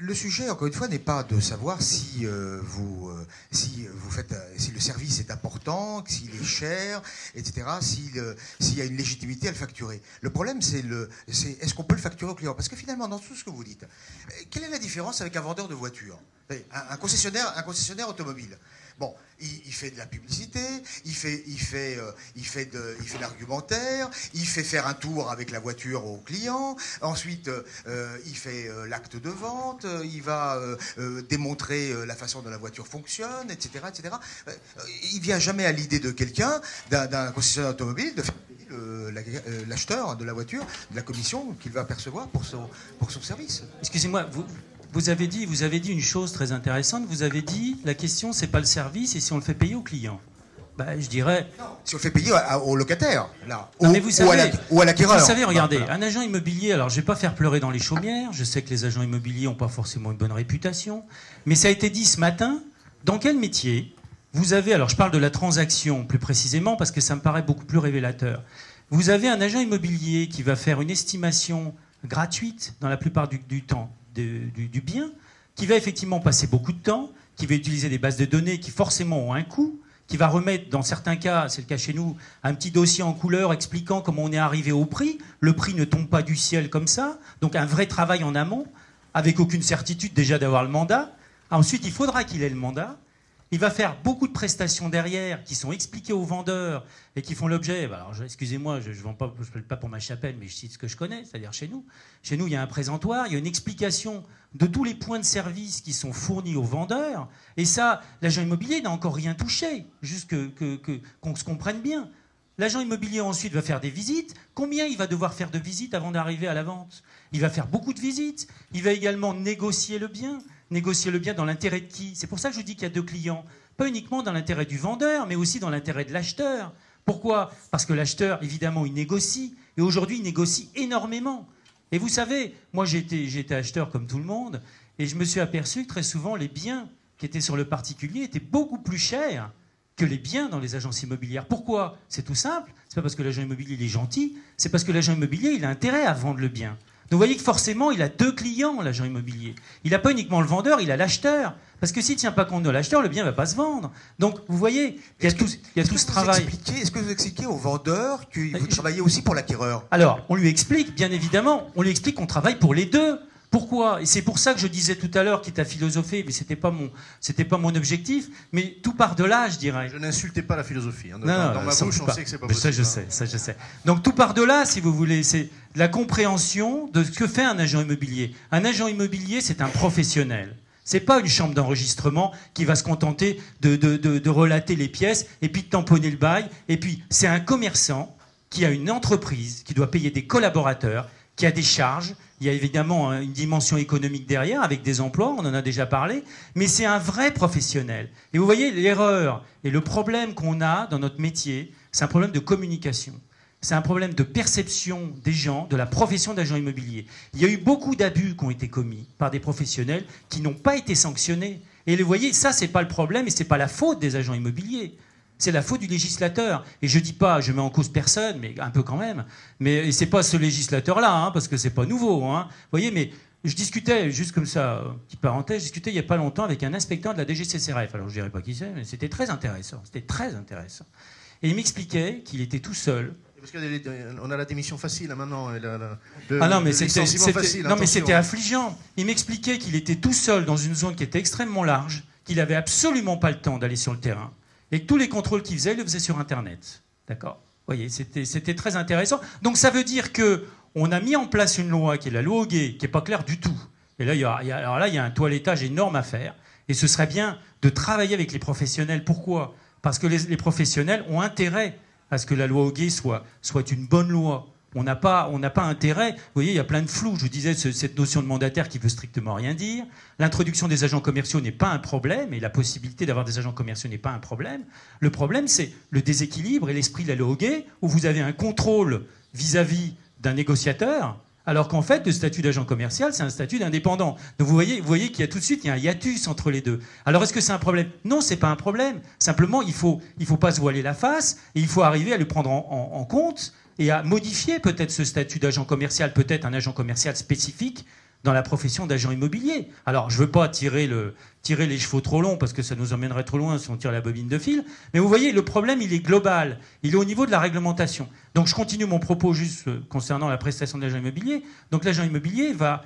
le sujet, encore une fois, n'est pas de savoir si si le service est important, s'il est cher, etc., s'il y a une légitimité à le facturer. Le problème, c'est est-ce qu'on peut le facturer au client? Parce que finalement, dans tout ce que vous dites, quelle est la différence avec un vendeur de voitures? Un concessionnaire automobile. Bon, il fait de la publicité, il fait de l'argumentaire, il fait faire un tour avec la voiture au client, ensuite il fait l'acte de vente, il va démontrer la façon dont la voiture fonctionne, etc., etc. Il vient jamais à l'idée de quelqu'un, d'un concessionnaire automobile, de faire payer l'acheteur de la voiture de la commission qu'il va percevoir pour son service. Excusez-moi, vous avez dit une chose très intéressante. Vous avez dit la question, c'est pas le service, et si on le fait payer au client. Ben, je dirais. Non, si on le fait payer au locataire, là, ou à l'acquéreur. Vous savez, regardez, un agent immobilier. Alors, je vais pas faire pleurer dans les chaumières. Je sais que les agents immobiliers n'ont pas forcément une bonne réputation, mais ça a été dit ce matin. Dans quel métier vous avez, alors je parle de la transaction plus précisément parce que ça me paraît beaucoup plus révélateur. Vous avez un agent immobilier qui va faire une estimation gratuite dans la plupart du temps du bien, qui va effectivement passer beaucoup de temps, qui va utiliser des bases de données qui forcément ont un coût, qui va remettre, dans certains cas, c'est le cas chez nous, un petit dossier en couleur expliquant comment on est arrivé au prix. Le prix ne tombe pas du ciel comme ça, donc un vrai travail en amont, avec aucune certitude déjà d'avoir le mandat. Ensuite, il faudra qu'il ait le mandat. Il va faire beaucoup de prestations derrière qui sont expliquées aux vendeurs et qui font l'objet. Alors, excusez-moi, je ne parle pas pour ma chapelle, mais je cite ce que je connais, c'est-à-dire chez nous. Chez nous, il y a un présentoir, il y a une explication de tous les points de service qui sont fournis aux vendeurs. Et ça, l'agent immobilier n'a encore rien touché, juste qu'on se comprenne bien. L'agent immobilier ensuite va faire des visites. Combien il va devoir faire de visites avant d'arriver à la vente? Il va faire beaucoup de visites. Il va également négocier le bien. Négocier le bien dans l'intérêt de qui? C'est pour ça que je vous dis qu'il y a deux clients. Pas uniquement dans l'intérêt du vendeur, mais aussi dans l'intérêt de l'acheteur. Pourquoi? Parce que l'acheteur, évidemment, il négocie. Et aujourd'hui, il négocie énormément. Et vous savez, moi, j'ai été acheteur comme tout le monde, et je me suis aperçu que très souvent, les biens qui étaient sur le particulier étaient beaucoup plus chers que les biens dans les agences immobilières. Pourquoi? C'est tout simple. C'est pas parce que l'agent immobilier il est gentil, c'est parce que l'agent immobilier il a intérêt à vendre le bien. Donc vous voyez que forcément, il a deux clients, l'agent immobilier. Il n'a pas uniquement le vendeur, il a l'acheteur. Parce que s'il ne tient pas compte de l'acheteur, le bien ne va pas se vendre. Donc vous voyez, il y a tout ce travail. Est-ce que vous expliquez au vendeur que vous travaillez aussi pour l'acquéreur? Alors, on lui explique, bien évidemment, on lui explique qu'on travaille pour les deux. Pourquoi? Et c'est pour ça que je disais tout à l'heure, quitte à philosopher, mais c'était pas mon objectif, mais tout part de là, je dirais. Je n'insultais pas la philosophie. Hein. Dans ma bouche, on sait que c'est pas Ça, possible. je sais. Donc tout part de là, si vous voulez, c'est la compréhension de ce que fait un agent immobilier. Un agent immobilier, c'est un professionnel. C'est pas une chambre d'enregistrement qui va se contenter de relater les pièces et puis de tamponner le bail. Et puis, c'est un commerçant qui a une entreprise, qui doit payer des collaborateurs, qui a des charges. Il y a évidemment une dimension économique derrière, avec des emplois, on en a déjà parlé, mais c'est un vrai professionnel. Et vous voyez, l'erreur et le problème qu'on a dans notre métier, c'est un problème de communication. C'est un problème de perception des gens, de la profession d'agent immobilier. Il y a eu beaucoup d'abus qui ont été commis par des professionnels qui n'ont pas été sanctionnés. Et vous voyez, ça, c'est pas le problème et c'est pas la faute des agents immobiliers. C'est la faute du législateur. Et je dis pas, je mets en cause personne, mais un peu quand même. Mais c'est pas ce législateur-là, hein, parce que c'est pas nouveau. Hein. Vous voyez, mais je discutais, juste comme ça, petite parenthèse, je discutais il y a pas longtemps avec un inspecteur de la DGCCRF. Alors je dirais pas qui c'est, mais c'était très intéressant. C'était très intéressant. Et il m'expliquait qu'il était tout seul. Parce qu'on a la démission facile hein, maintenant. Non, mais c'était affligeant. Il m'expliquait qu'il était tout seul dans une zone qui était extrêmement large, qu'il n'avait absolument pas le temps d'aller sur le terrain. Et que tous les contrôles qu'il faisait, il le faisait sur Internet. D'accord? Vous voyez, c'était très intéressant. Donc ça veut dire qu'on a mis en place une loi qui est la loi Hoguet, qui n'est pas claire du tout. Et là, il y a un toilettage énorme à faire. Et ce serait bien de travailler avec les professionnels. Pourquoi? Parce que les professionnels ont intérêt à ce que la loi Hoguet soit une bonne loi. On n'a pas intérêt. Vous voyez, il y a plein de flou. Je vous disais, cette notion de mandataire qui veut strictement rien dire. L'introduction des agents commerciaux n'est pas un problème, et la possibilité d'avoir des agents commerciaux n'est pas un problème. Le problème, c'est le déséquilibre et l'esprit de la loi Hoguet, où vous avez un contrôle vis-à-vis d'un négociateur, alors qu'en fait, le statut d'agent commercial, c'est un statut d'indépendant. Donc vous voyez qu'il y a tout de suite un hiatus entre les deux. Alors est-ce que c'est un problème? Non, c'est pas un problème. Simplement, il faut pas se voiler la face, et il faut arriver à le prendre en compte, et à modifier peut-être ce statut d'agent commercial, peut-être un agent commercial spécifique dans la profession d'agent immobilier. Alors, je ne veux pas tirer les chevaux trop longs, parce que ça nous emmènerait trop loin si on tire la bobine de fil. Mais vous voyez, le problème, il est global. Il est au niveau de la réglementation. Donc, je continue mon propos juste concernant la prestation de l'agent immobilier. Donc, l'agent immobilier va,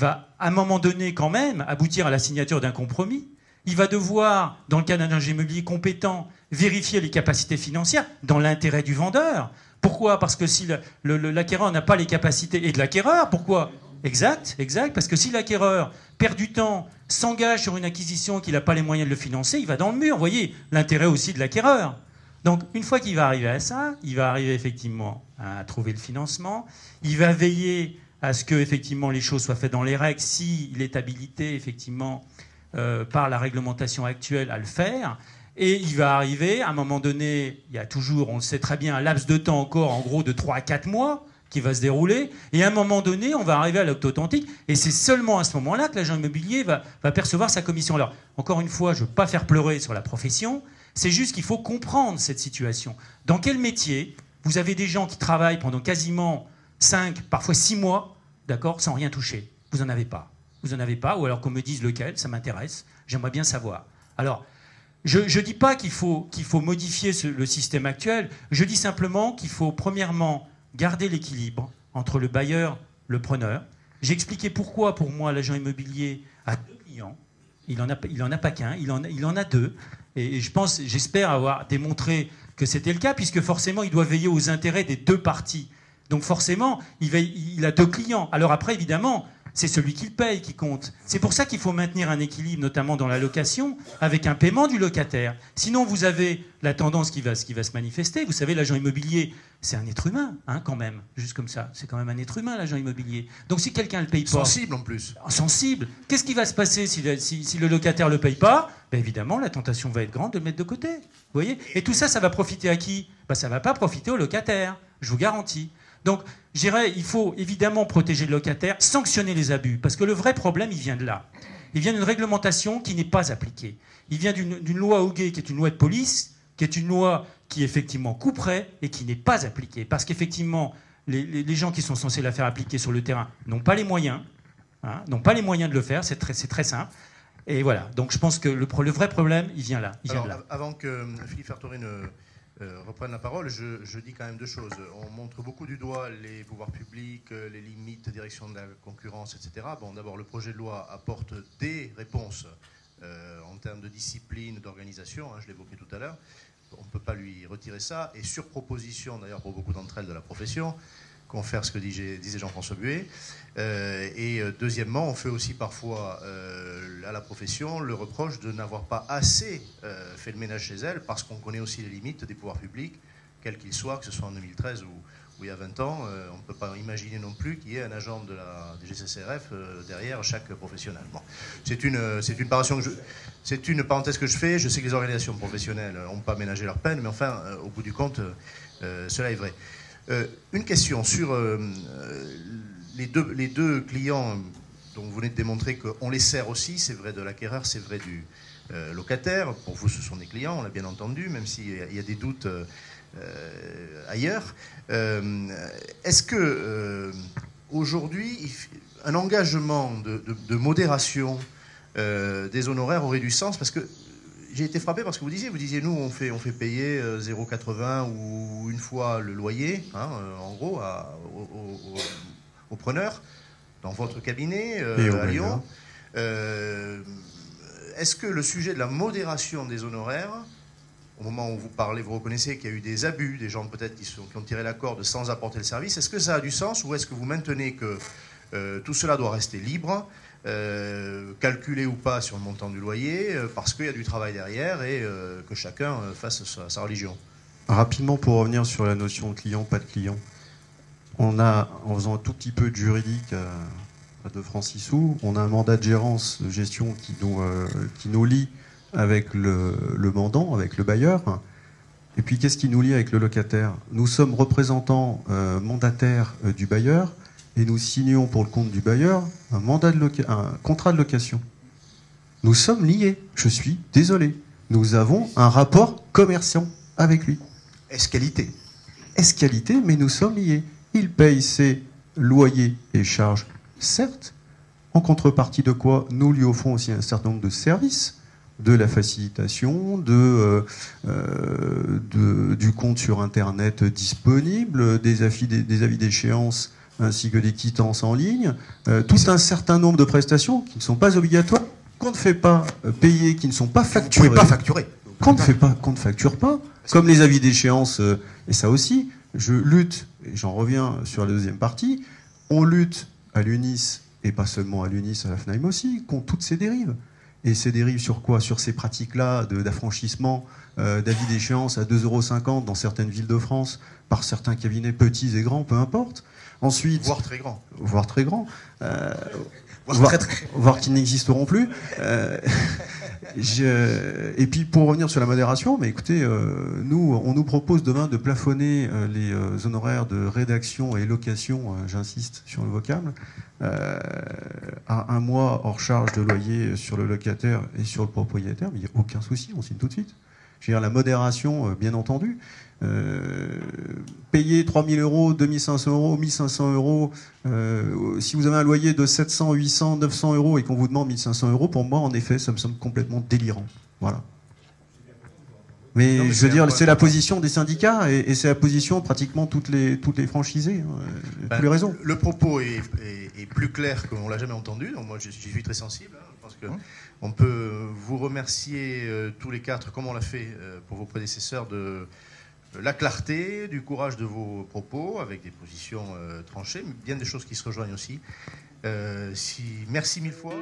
à un moment donné, quand même, aboutir à la signature d'un compromis. Il va devoir, dans le cas d'un agent immobilier compétent, vérifier les capacités financières dans l'intérêt du vendeur. Pourquoi? Parce que si l'acquéreur n'a pas les capacités... Et de l'acquéreur, pourquoi? Exact, parce que si l'acquéreur perd du temps, s'engage sur une acquisition qu'il n'a pas les moyens de le financer, il va dans le mur. Vous voyez, l'intérêt aussi de l'acquéreur. Donc, une fois qu'il va arriver à ça, il va arriver effectivement à trouver le financement. Il va veiller à ce que effectivement les choses soient faites dans les règles, s'il est habilité effectivement par la réglementation actuelle à le faire. Et il va arriver, à un moment donné, il y a toujours, on le sait très bien, un laps de temps encore, en gros, de 3 à 4 mois, qui va se dérouler. Et à un moment donné, on va arriver à l'acte authentique. Et c'est seulement à ce moment-là que l'agent immobilier va percevoir sa commission. Alors, encore une fois, je ne veux pas faire pleurer sur la profession. C'est juste qu'il faut comprendre cette situation. Dans quel métier vous avez des gens qui travaillent pendant quasiment 5, parfois 6 mois, d'accord, sans rien toucher? Vous n'en avez pas. Vous n'en avez pas, ou alors qu'on me dise lequel, ça m'intéresse. J'aimerais bien savoir. Alors, je ne dis pas qu'il faut modifier le système actuel. Je dis simplement qu'il faut, premièrement, garder l'équilibre entre le bailleur et le preneur. J'ai expliqué pourquoi, pour moi, l'agent immobilier a 2 clients. Il en a pas qu'un, il en a 2. Et j'espère avoir démontré que c'était le cas, puisque forcément, il doit veiller aux intérêts des 2 parties. Donc forcément, il a 2 clients. Alors après, évidemment, c'est celui qui le paye qui compte. C'est pour ça qu'il faut maintenir un équilibre, notamment dans la location, avec un paiement du locataire. Sinon, vous avez la tendance qui va se manifester. Vous savez, l'agent immobilier, c'est un être humain, hein, quand même. Juste comme ça. C'est quand même un être humain, l'agent immobilier. Donc si quelqu'un ne le paye pas... Sensible, en plus. Sensible. Qu'est-ce qui va se passer si le locataire ne le paye pas? Ben évidemment, la tentation va être grande de le mettre de côté. Vous voyez? Et tout ça, ça va profiter à qui? Ben, ça ne va pas profiter au locataire. Je vous garantis. Donc, je dirais, il faut évidemment protéger le locataire, sanctionner les abus, parce que le vrai problème, il vient de là. Il vient d'une réglementation qui n'est pas appliquée. Il vient d'une loi Hoguet, qui est une loi de police, qui est une loi qui, effectivement, couperait et qui n'est pas appliquée. Parce qu'effectivement, les gens qui sont censés la faire appliquer sur le terrain n'ont pas les moyens, hein, n'ont pas les moyens de le faire, c'est très simple. Et voilà, donc je pense que le vrai problème, il vient là. Alors, avant que Philippe Fertorine reprenne la parole, je dis quand même 2 choses. On montre beaucoup du doigt les pouvoirs publics, les limites, direction de la concurrence, etc. Bon, d'abord, le projet de loi apporte des réponses en termes de discipline, d'organisation, hein, je l'évoquais tout à l'heure. On ne peut pas lui retirer ça. Et sur proposition, d'ailleurs, pour beaucoup d'entre elles de la profession, confère ce que disait Jean-François Buet. Et deuxièmement, on fait aussi parfois à la profession le reproche de n'avoir pas assez fait le ménage chez elle, parce qu'on connaît aussi les limites des pouvoirs publics, quels qu'ils soient, que ce soit en 2013 ou il y a 20 ans. On ne peut pas imaginer non plus qu'il y ait un agent de la DGCCRF derrière chaque professionnel. Bon. C'est une parenthèse que je fais. Je sais que les organisations professionnelles n'ont pas ménagé leur peine, mais enfin, au bout du compte, cela est vrai. Une question sur les deux clients dont vous venez de démontrer qu'on les sert aussi, c'est vrai de l'acquéreur, c'est vrai du locataire. Pour vous, ce sont des clients, on l'a bien entendu, même s'il y a des doutes ailleurs. Est-ce que aujourd'hui, un engagement de modération des honoraires aurait du sens? Parce que j'ai été frappé parce que vous disiez nous on fait payer 0,80 ou une fois le loyer, hein, en gros, au preneur, dans votre cabinet à Lyon. Est-ce que le sujet de la modération des honoraires, au moment où vous parlez, vous reconnaissez qu'il y a eu des abus, des gens peut-être qui ont tiré la corde sans apporter le service, est-ce que ça a du sens ou est-ce que vous maintenez que tout cela doit rester libre, calculé ou pas sur le montant du loyer, parce qu'il y a du travail derrière et que chacun fasse sa religion? Rapidement, pour revenir sur la notion de client, pas de client, en faisant un tout petit peu de juridique de Francisou, on a un mandat de gérance, de gestion qui nous lie avec le mandant, avec le bailleur. Et puis qu'est-ce qui nous lie avec le locataire? Nous sommes représentants mandataires du bailleur, et nous signons pour le compte du bailleur un contrat de location. Nous sommes liés. Je suis désolé. Nous avons un rapport commercial avec lui. Escalité. Escalité, mais nous sommes liés. Il paye ses loyers et charges, certes, En contrepartie de quoi, nous lui offrons aussi un certain nombre de services, de la facilitation, du compte sur Internet disponible, des avis d'échéance ainsi que des quittances en ligne, tout un certain nombre de prestations qui ne sont pas obligatoires, qu'on ne fait pas payer, qui ne sont pas facturées. Vous ne pouvez pas facturer. Qu'on ne facture pas, comme les avis d'échéance, et ça aussi, je lutte, et j'en reviens sur la deuxième partie, on lutte à l'UNIS, et pas seulement à l'UNIS, à la FNAIM aussi, contre toutes ces dérives. Et ces dérives sur quoi? Sur ces pratiques-là d'affranchissement d'avis d'échéance à 2,50 € dans certaines villes de France, par certains cabinets petits et grands, peu importe. Ensuite, voire très grands. Voire très grands. Très... Voire qui n'existeront plus. Et puis pour revenir sur la modération, mais écoutez, on nous propose demain de plafonner les honoraires de rédaction et location, j'insiste sur le vocable, à 1 mois hors charge de loyer sur le locataire et sur le propriétaire, mais il n'y a aucun souci, on signe tout de suite. Je veux dire, la modération, bien entendu. Payer 3 000 €, 2 500 €, 1 500 €, si vous avez un loyer de 700, 800, 900 € et qu'on vous demande 1 500 €, pour moi, en effet, ça me semble complètement délirant. Voilà. Mais je veux dire, c'est la position des syndicats et c'est la position de pratiquement toutes les franchisées, tous les réseaux. Le propos est plus clair qu'on ne l'a jamais entendu, donc moi j'y suis très sensible. Je pense qu'on peut vous remercier tous les 4, comme on l'a fait pour vos prédécesseurs, de la clarté, du courage de vos propos, avec des positions tranchées, mais bien des choses qui se rejoignent aussi. Merci 1000 fois.